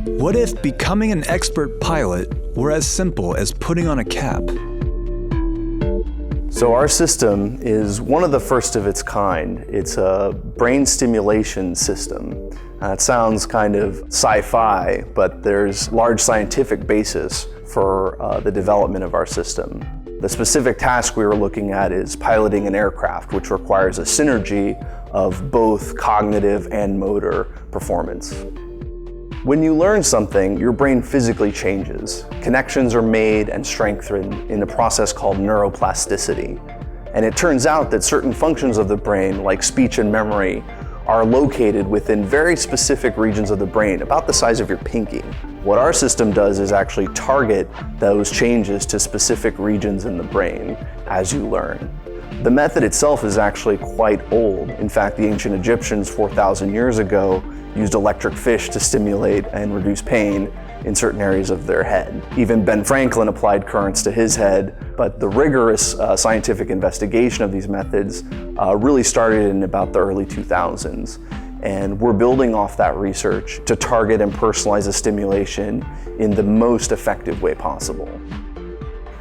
What if becoming an expert pilot were as simple as putting on a cap? So our system is one of the first of its kind. It's a brain stimulation system. It sounds kind of sci-fi, but there's large scientific basis for the development of our system. The specific task we were looking at is piloting an aircraft, which requires a synergy of both cognitive and motor performance. When you learn something, your brain physically changes. Connections are made and strengthened in a process called neuroplasticity. And it turns out that certain functions of the brain, like speech and memory, are located within very specific regions of the brain, about the size of your pinky. What our system does is actually target those changes to specific regions in the brain as you learn. The method itself is actually quite old. In fact, the ancient Egyptians 4,000 years ago used electric fish to stimulate and reduce pain in certain areas of their head. Even Ben Franklin applied currents to his head, but the rigorous scientific investigation of these methods really started in about the early 2000s. And we're building off that research to target and personalize the stimulation in the most effective way possible.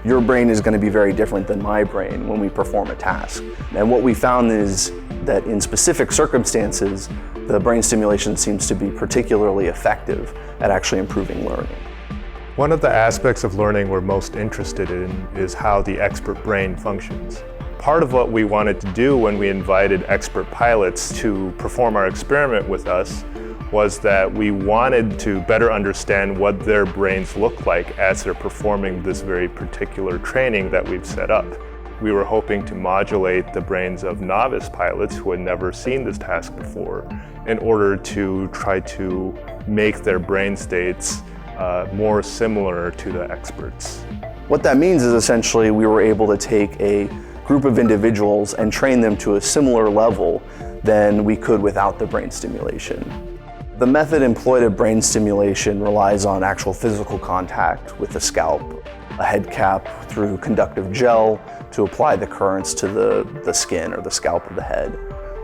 Your brain is going to be very different than my brain when we perform a task. And what we found is that in specific circumstances, the brain stimulation seems to be particularly effective at actually improving learning. One of the aspects of learning we're most interested in is how the expert brain functions. Part of what we wanted to do when we invited expert pilots to perform our experiment with us was that we wanted to better understand what their brains look like as they're performing this very particular training that we've set up. We were hoping to modulate the brains of novice pilots who had never seen this task before in order to try to make their brain states more similar to the experts. What that means is essentially we were able to take a group of individuals and train them to a similar level than we could without the brain stimulation. The method employed of brain stimulation relies on actual physical contact with the scalp, a head cap through conductive gel to apply the currents to the skin or the scalp of the head.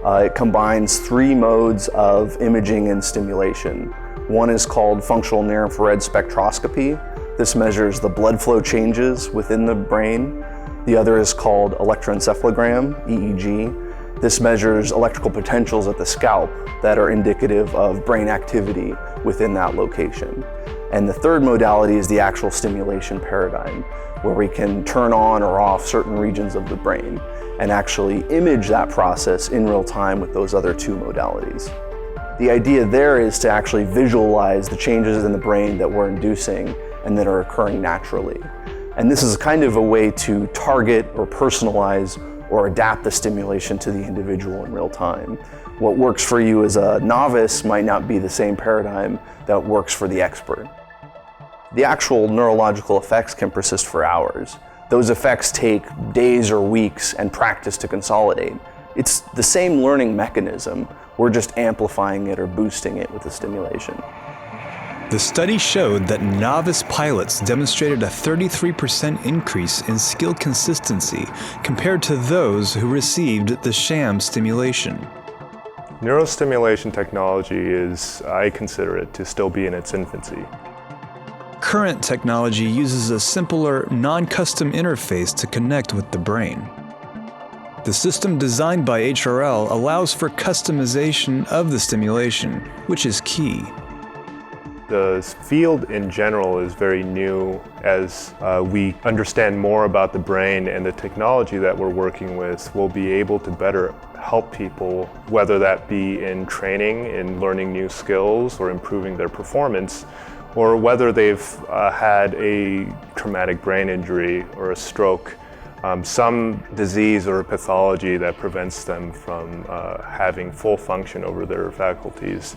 It combines three modes of imaging and stimulation. One is called functional near-infrared spectroscopy. This measures the blood flow changes within the brain. The other is called electroencephalogram, EEG. This measures electrical potentials at the scalp that are indicative of brain activity within that location. And the third modality is the actual stimulation paradigm, where we can turn on or off certain regions of the brain and actually image that process in real time with those other two modalities. The idea there is to actually visualize the changes in the brain that we're inducing and that are occurring naturally. And this is kind of a way to target or personalize or adapt the stimulation to the individual in real time. What works for you as a novice might not be the same paradigm that works for the expert. The actual neurological effects can persist for hours. Those effects take days or weeks and practice to consolidate. It's the same learning mechanism, we're just amplifying it or boosting it with the stimulation. The study showed that novice pilots demonstrated a 33% increase in skill consistency compared to those who received the sham stimulation. Neurostimulation technology I consider it to still be in its infancy. Current technology uses a simpler, non-custom interface to connect with the brain. The system designed by HRL allows for customization of the stimulation, which is key. The field in general is very new as we understand more about the brain, and the technology that we're working with will be able to better help people, whether that be in training, in learning new skills, or improving their performance, or whether they've had a traumatic brain injury or a stroke, some disease or pathology that prevents them from having full function over their faculties.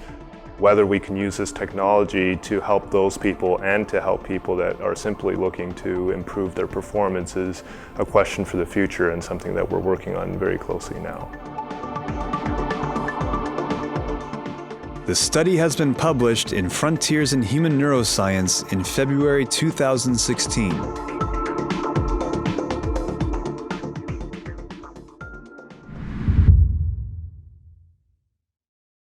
Whether we can use this technology to help those people and to help people that are simply looking to improve their performance is a question for the future and something that we're working on very closely now. The study has been published in Frontiers in Human Neuroscience in February 2016.